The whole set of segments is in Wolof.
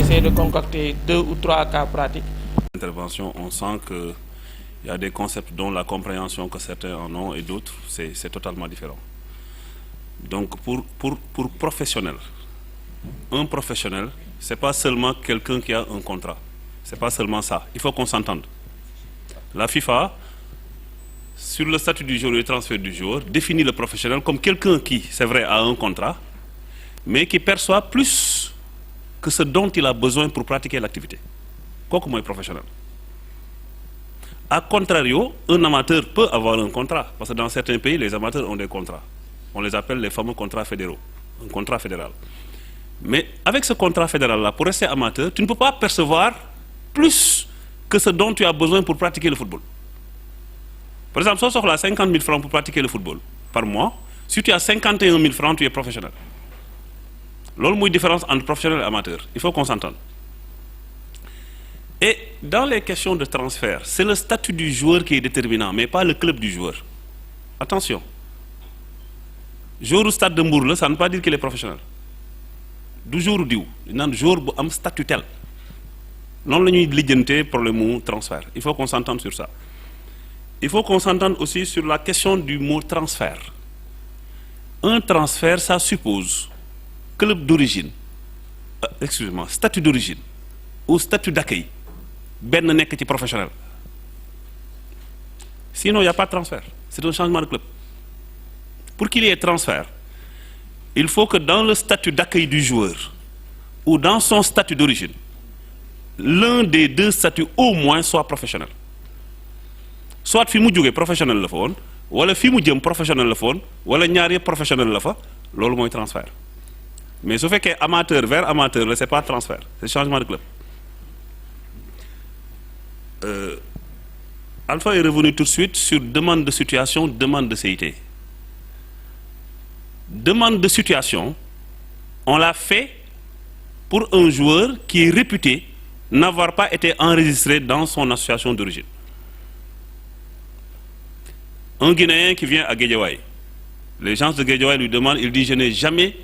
essayer de concocter 2 ou 3 cas pratiques. Intervention, on sent qu'il y a des concepts dont la compréhension que certains en ont et d'autres, c'est totalement différent. Donc pour professionnel, un professionnel, c'est pas seulement quelqu'un qui a un contrat. C'est pas seulement ça. Il faut qu'on s'entende. La FIFA, sur le statut du joueur et le transfert du joueur, définit le professionnel comme quelqu'un qui, c'est vrai, a un contrat, mais qui perçoit plus que ce dont il a besoin pour pratiquer l'activité. Quoi que moi professionnel. A contrario, un amateur peut avoir un contrat, parce que dans certains pays, les amateurs ont des contrats. On les appelle les fameux contrats fédéraux, un contrat fédéral. Mais avec ce contrat fédéral-là, pour rester amateur, tu ne peux pas percevoir plus que ce dont tu as besoin pour pratiquer le football. Par exemple, si tu as 50 000 francs pour pratiquer le football par mois, si tu as 51 000 francs, tu es professionnel. C'est la différence entre professionnel et amateur. Il faut qu'on s'entende. Et dans les questions de transfert, c'est le statut du joueur qui est déterminant, mais pas le club du joueur. Attention. Joueur au stade de Mbourle, ça ne veut pas dire qu'il est professionnel. Du jour ou du joueur qui a un statut tel. Non, nous avons problème de transfert. Il faut qu'on s'entende sur ça. Il faut qu'on s'entende aussi sur la question du mot transfert. Un transfert, ça suppose club d'origine, excusez-moi, statut d'origine ou statut d'accueil, ben nek ci professionnel. Sinon, il n'y a pas de transfert. C'est un changement de club. Pour qu'il y ait transfert, il faut que dans le statut d'accueil du joueur ou dans son statut d'origine, l'un des deux statuts au moins soit professionnel. Soit fi mu jóge professionnel la fa woon wala fi mu jëm professionnel la fa woon wala ñaar yëpp professionnel la fa loolu mooy transfert mais su fekkee amateur vers amateur la c'est pas transfert c'est changement de club. Alpha est revenu tout de suite sur demande de situation, demande de CIT. Demande de situation, on l'a fait pour un joueur qui est réputé n'avoir pas été enregistré dans son association d'origine. Un Guinéen qui vient à Guédiawaye, les gens de Guédiawaye lui demandent, il dit je n'ai jamais,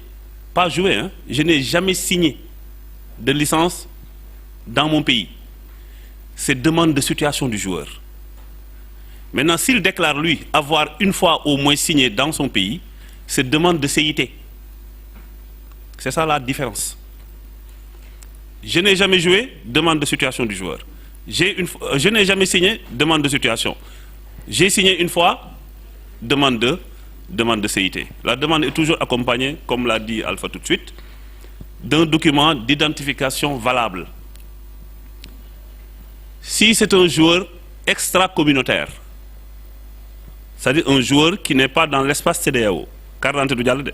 pas joué, hein, je n'ai jamais signé de licence dans mon pays. C'est demande de situation du joueur. Maintenant, s'il déclare lui avoir une fois au moins signé dans son pays, c'est demande de CIT. C'est ça la différence. Je n'ai jamais joué, demande de situation du joueur. Je n'ai jamais signé, demande de situation. J'ai signé une fois, demande de CIT. La demande est toujours accompagnée, comme l'a dit Alpha tout de suite, d'un document d'identification valable. Si c'est un joueur extra-communautaire, c'est-à-dire un joueur qui n'est pas dans l'espace CEDEAO, carte d'identité du Diallo, il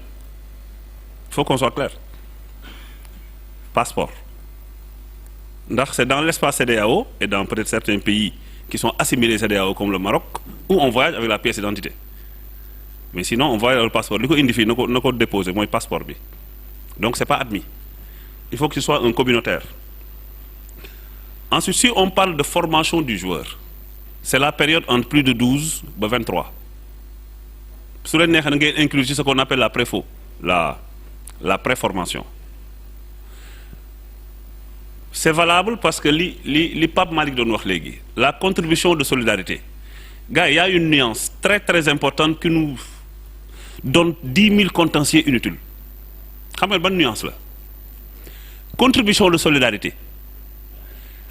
faut qu'on soit clair. Passeport. C'est dans l'espace CEDEAO et dans peut-être certains pays qui sont assimilés CEDEAO comme le Maroc, où on voyage avec la pièce d'identité. Mais sinon, on voyage avec le passeport. Ce qu'il faut nous déposer, mon passeport. Donc, ce n'est pas admis. Il faut que ce soit un communautaire. Ensuite, si on parle de formation du joueur, c'est la période entre plus de 12 et 23. Sur les nerfs, on inclut ce qu'on appelle la préfo, la préformation. C'est valable parce que les Pape Malik donne la contribution de solidarité. Gars, il y a une nuance très très importante qui nous donne 10 000 contentieux inutiles. Vous savez, bonne nuance là. Contribution de solidarité.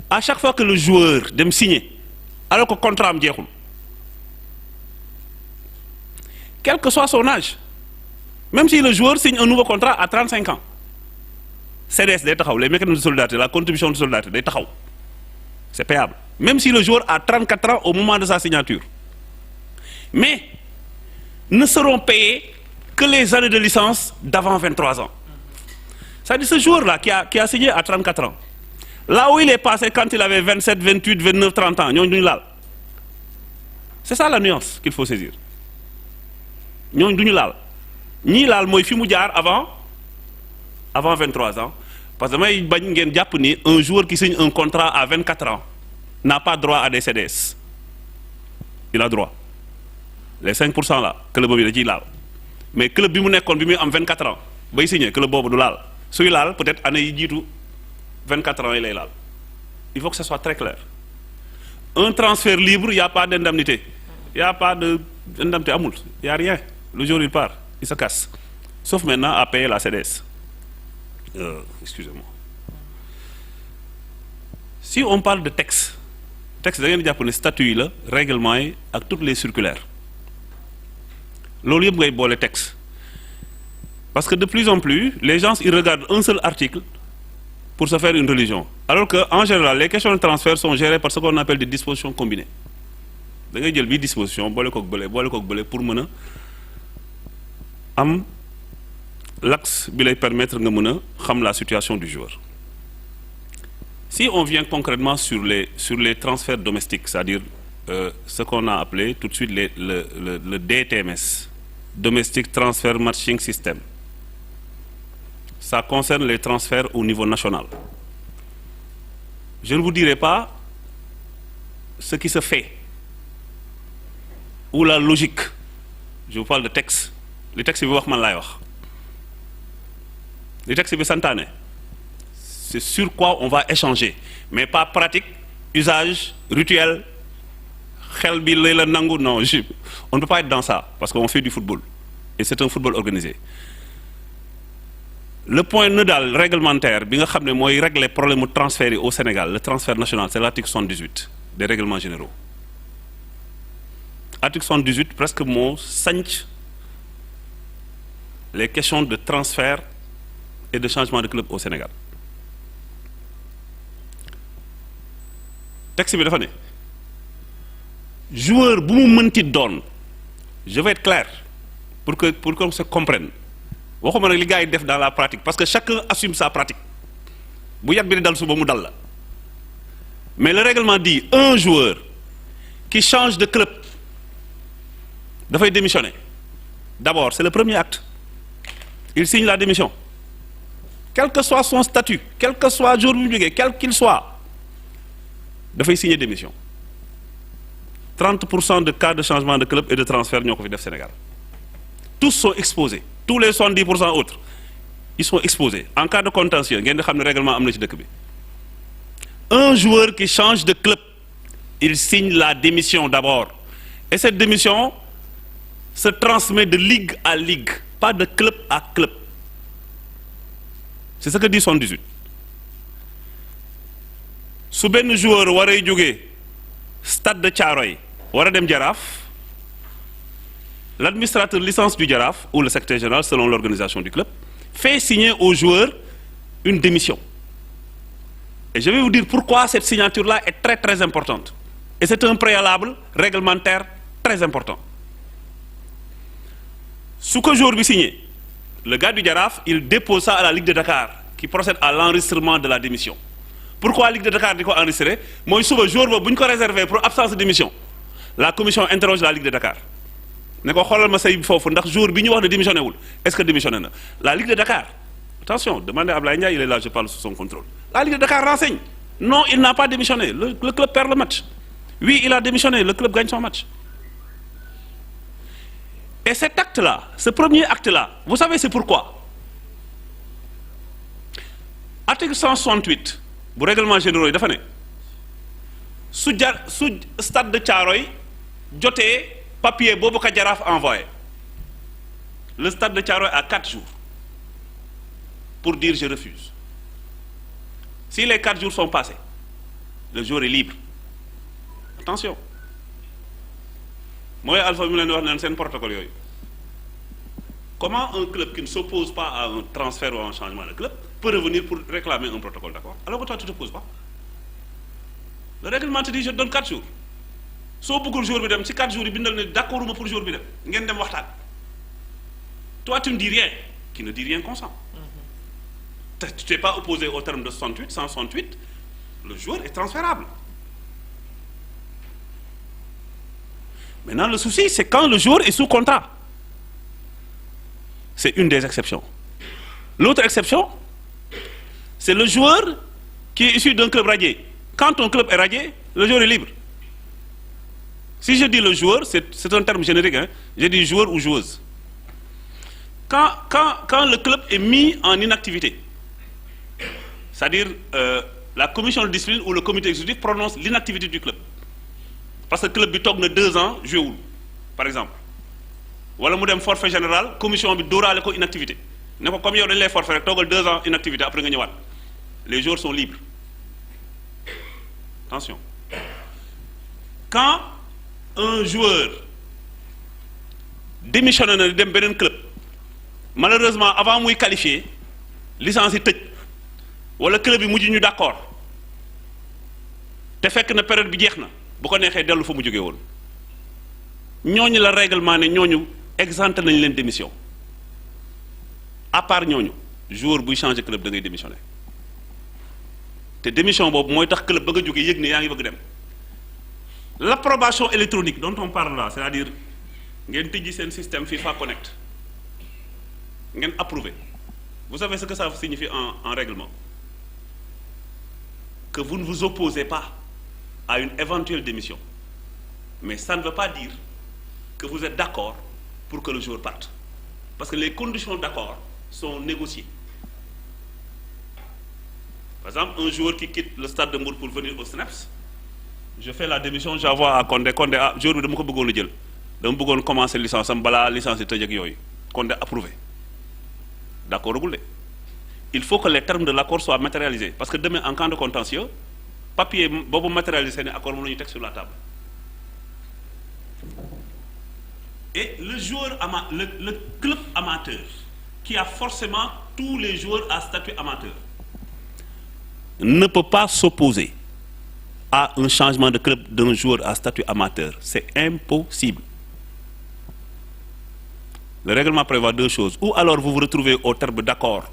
À chaque fois que le joueur me signe, alors que le contrat me dit, quel que soit son âge, même si le joueur signe un nouveau contrat à 35 ans, CDS, les mécanismes de solidarité, la contribution de solidarité, c'est payable. Même si le joueur a 34 ans au moment de sa signature. Mais ne seront payés que les années de licence d'avant 23 ans. C'est-à-dire ce joueur-là qui a signé à 34 ans, là où il est passé quand il avait 27, 28, 29, 30 ans, c'est ça la nuance qu'il faut saisir. Ni lal moy fi mu jaar avant 23 ans parce que may bañ ngeen japp ni un joueur qui signe un contrat à 24 ans n'a pas droit à des CDS. Il a droit. Les 5% là, club bi da ci laal. Mais club bi mu nekkon bi muy am 24 ans, bay signé club bobu du laal. Suy laal peut-être année yi jitu 24 ans il est là. Il faut que ce soit très clair. Un transfert libre, il n'y a pas d'indemnité. Il n'y a pas d'indemnité à moule. Il n'y a rien. Le jour il part, il se casse. Sauf maintenant à payer la CDS. Excusez-moi. Si on parle de texte, texte, da ngeen di jàpp ne statut yi la règlement yi ak toutes les circulaires loolu yëpp ngay boole texte parce que de plus en plus les gens ils regardent un seul article pour se faire une religion alors que en général les questions de transfert sont gérées par ce qu'on appelle des dispositions combinées da ngay jël bii disposition boole koog bële pour mën a am l'axe bi lay permettre nga mën a xam la situation du joueur. Si on vient concrètement sur les transferts domestiques, c'est-à-dire ce qu'on a appelé tout de suite le DTMS, Domestic Transfer Matching System, ça concerne les transferts au niveau national. Je ne vous dirai pas ce qui se fait, ou la logique. Je vous parle de texte. Les textes, les textes, c'est sur quoi on va échanger, mais pas pratique, usage, rituel, non, on ne peut pas être dans ça, parce qu'on fait du football, et c'est un football organisé. Le point nodal réglementaire, qui règle les problèmes de transfert au Sénégal, le transfert national, c'est l'article 78 des règlements généraux. Article 78, presque mot, les questions de transfert et de changement de club au Sénégal. Texte bi dafa ne joueur bu mu mënti doon je vais être clair pour qu'on se comprenne waxuma nag li gars yi def dans la pratique parce que chacun assume sa pratique bu yàgg bi di dal suba mu dal la mais le règlement dit un joueur qui change de club dafay démissionner d'abord c'est le premier acte il signe la démission quel que soit son statut quel que soit jour bi mu jógee quel qu'il soit dafay signer démission 30% de cas de changement de club et de transfert ñoo ko fi def Sénégal tous sont exposés tous les 70% autres ils sont exposés en cas de contentieux ngeen di xam ne règlement am na ci dëkk bi un joueur qui change de club il signe la démission d'abord et cette démission se transmet de ligue à ligue pas de club à club c'est ce que dit 78. su benn joueur waree jógee stade de Thiaroye war a dem Jaraaf l'administrateur licence du Jaraaf ou le secrétaire général selon l'organisation du club fait signer au joueur une démission et je vais vous dire pourquoi cette signature-là est très très importante et c'est un préalable réglementaire très important su ko joueur bi signé le gars du Jaraaf il dépose ça à la Ligue de Dakar qui procède à l'enregistrement de la démission. Pourquoi la Ligue de Dakar dit qu'on enregistré? Moi, souvent, jour où vous réservé pour absence de démission. La commission interroge la Ligue de Dakar. Ne ko xolal ma say fofu ndax jour bi ñu wax ne démissionné wul est-ce que démissionné na la Ligue de Dakar attention demandez à Ablaye Ndiaye il est là je parle sous son contrôle la Ligue de Dakar renseigne non il n'a pas démissionné le club perd le match oui il a démissionné le club gagne son match et cet acte-là ce premier acte-là vous savez c'est pourquoi article 168 bu règlement généraux yi dafa ne su stade de Thiaroye jotee papier boobu ka Jaraaf envoyé le stade de Thiaroye a 4 jours pour dire je refuse si les 4 jours sont passés le jour est libre attention mooy alpha mi leen wax naan seen protocole yooyu comment un club qui ne s'oppose pas à un transfert ou à un changement de club peut revenir pour réclamer un protocole d'accord alors que toi tu ne t'opposes pas le règlement te dit je donne 4 jours soo bëggul jour bi dem ci 4 jours yi bindal ne d'accorduma pour jour bi dem ngeen dem waxtaan toi tu ne dis rien qui ne dit rien consent tu t'es pas opposé au terme de 68 168 le joueur est transférable maintenant le souci c'est quand le joueur est sous contrat c'est une des exceptions l'autre exception c'est le joueur qui est issu d'un club radié quand ton club est radié le joueur est libre si je dis le joueur c'est un terme générique hein je dis joueur ou joueuse quand le club est mis en inactivité C'est-à-dire la commission de discipline ou le comité exécutif prononce l'inactivité du club. Parce que le club bi toog na 2 ans joué wul par exemple wala mu dem forfait général commission bi dóoraale ko inactivité ne ko comme yow dañ lay forfait rek toogal 2 ans inactivité après nga ñëwaat les joueurs sont libres. Attention, quand un joueur démissionne na dem beneen club malheureusement avant muy qualifier licence yi tëj wala club yi mujj ñu d'accord te fekk na période bi jeex na bu ko neexee dellu fa mu jógee woon ñooñu la règlement ne ñooñu exempté nañ leen démission à part ñooñu joueur buy changer club da ngay démissionner te démission boobu mooy tax club bëgg a jógee yëg ne yaa ngi bëgg dem l'approbation électronique dont on parle là c'est-à-dire ngeen tijji seen système FIFA Connect ngeen approuvé vous savez ce que ça signifie en règlement que vous ne vous opposez pas à une éventuelle démission mais ça ne veut pas dire que vous êtes d'accord pour que le joueur parte parce que les conditions d'accord sont négociées. Par exemple, un joueur qui quitte le stade de Mbour pour venir au SNEPS, je fais la démission, j'envoie à Condé, Condé ah joueur bi dama ko bëggoon a jël dama bëggoon commencer licence am balaa licence yi tëj ak yooyu Condé approuvé d'accord ragul de il faut que les termes de l'accord soient matérialisés parce que demain en cas de contentieux papier boobu matérialisé ne accord moom la ñu teg sur la table et le joueur le club amateur qui a forcément tous les joueurs à statut amateur ne peut pas s'opposer à un changement de club d'un joueur à statut amateur. C'est impossible. Le règlement prévoit 2 choses. Ou alors vous vous retrouvez au terme d'accord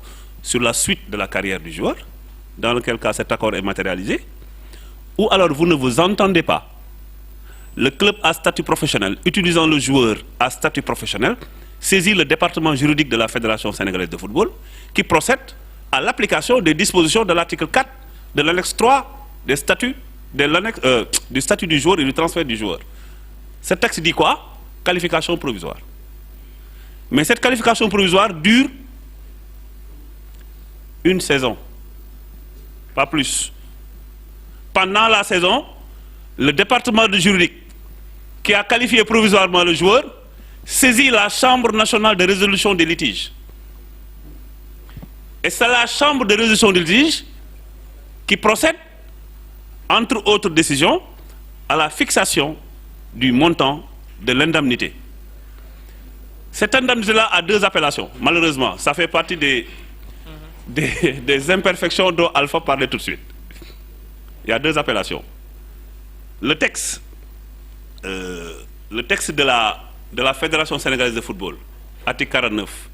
sur la suite de la carrière du joueur, dans lequel cas cet accord est matérialisé, ou alors vous ne vous entendez pas. Le club à statut professionnel, utilisant le joueur à statut professionnel, saisit le département juridique de la Fédération sénégalaise de football, qui procède à l'application des dispositions de l'article 4 de l'annexe 3 des statuts du statut du joueur et du transfert du joueur. Ce texte dit quoi? Qualification provisoire. Mais cette qualification provisoire dure une saison, pas plus. Pendant la saison, le département de juridique qui a qualifié provisoirement le joueur saisit la Chambre nationale de résolution des litiges. Et c'est la Chambre de résolution des litiges qui procède, entre autres décisions, à la fixation du montant de l'indemnité. Cette indemnité-là a 2 appellations. Malheureusement, ça fait partie des imperfections dont Alpha parlait tout de suite. Il y a 2 appellations. Le texte de la Fédération sénégalaise de football, article 49,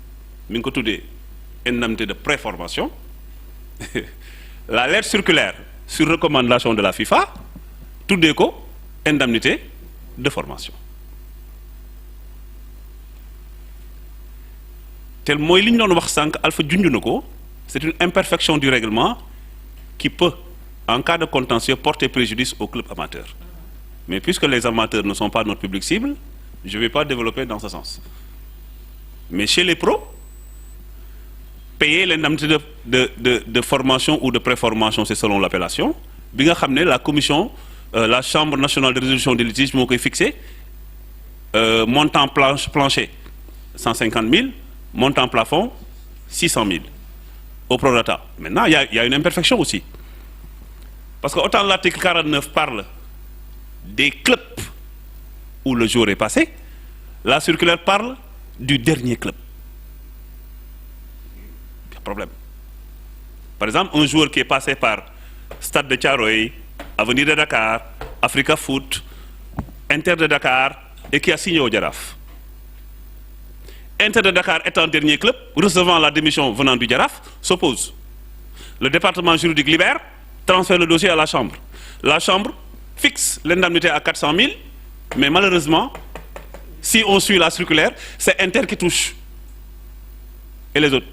mi ngi ko tuddee indemnité de préformation. La lettre circulaire sur recommandation de la FIFA, tuddee ko indemnité de formation. tel mooy li ñu doon wax sànq Alpha junj na ko, c'est une imperfection du règlement qui peut, en cas de contentieux, porter préjudice au club amateur. Mais puisque les amateurs ne sont pas notre public cible, je ne vais pas développer dans ce sens. Mais chez les pros, payer l'indemnité de formation ou de préformation, c'est selon l'appellation. Bi nga xam ne la commission, la Chambre nationale de résolution des litiges moo koy fixé, montant plancher 150 000, montant plafond 600 000 au prorata. Maintenant, il y a une imperfection aussi. Parce que autant l'article 49 parle des clubs où le joueur est passé, la circulaire parle du dernier club. Il y a problème. Par exemple, un joueur qui est passé par Stade de Thiaroye, Avenir de Dakar, Africa Foot, Inter de Dakar et qui a signé au Jaraaf. Inter de Dakar étant dernier club, recevant la démission venant du Jaraaf, s'oppose. Le département juridique libère, transfère le dossier à la Chambre. La Chambre fixe l'indemnité à 400 000, mais malheureusement, si on suit la circulaire, c'est Inter qui touche. Et les autres.